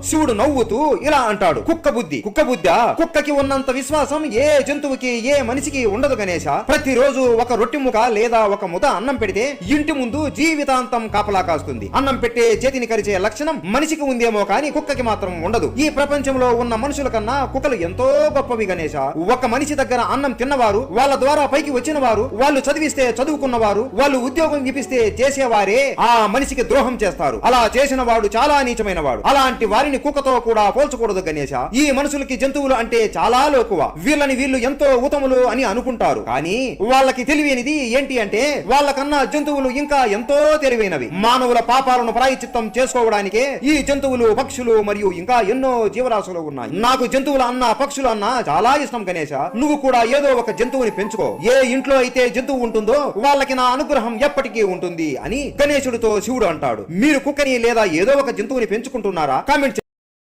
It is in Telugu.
శివుడు నవ్వుతూ ఇలా అంటాడు, కుక్క బుద్ధి కుక్కకి ఉన్నంత విశ్వాసం ఏ జంతువుకి ఏ మనిషికి ఉండదు గణేశ. ప్రతిరోజు ఒక రొట్టె ముక్క లేదా ఒక ముద అన్నం పెడితే ఇంటి ముందు జీవితాంతం కాపలా కాస్తుంది. అన్నం పెట్టే చేతిని కరిచే లక్షణం మనిషికి ఉందేమో కానీ కుక్కకి మాత్రం ఉండదు. ఈ ప్రపంచంలో ఉన్న మనుషుల కన్నా కుక్కలు ఎంతో గొప్పవి గణేశ. ఒక మనిషి దగ్గర అన్నం తిన్నవారు, వాళ్ళ ద్వారా పైకి వచ్చిన వారు, వాళ్ళు చదివిస్తే చదువుకున్నవారు, వాళ్ళు ఉద్యోగం ఇప్పిస్తే చేసేవారే ఆ మనిషికి ద్రోహం చేస్తారు. అలా చేసిన వాడు చాలా నీచమైన వాడు. అలాంటి వారిని కుక్కతో కూడా పోల్చకూడదు గణేశ. ఈ మనుషులకి జంతువులు అంటే చాలా లోకువ. వీళ్ళు ఎంతో ఉత్తములు అని అనుకుంటారు. కానీ వాళ్ళకి తెలివైనది ఏంటి అంటే వాళ్ళకన్నా జంతువులు ఇంకా ఎంతో తెలివైనవి. మానవుల పాపాలను ప్రాయశ్చిత్తం చేసుకోవడానికే ఈ జంతువులు, పక్షులు మరియు ఇంకా ఎన్నో జీవరాశులు ఉన్నాయి. నాకు జంతువులు అన్నా పక్షులు అన్నా చాలా ఇష్టం గణేశ. నువ్వు కూడా ఏదో ఒక జంతువుని పెంచుకో. ఏ ఇంట్లో అయితే జంతువు ఉంటుందో వాళ్ళకి నా అనుగ్రహం ఎప్పటికీ ఉంటుంది అని గణేశుడితో శివుడు అంటాడు. మీరు కుక్కని లేదా ఏదో ఒక జంతువుని పెంచుకుంటున్నారా?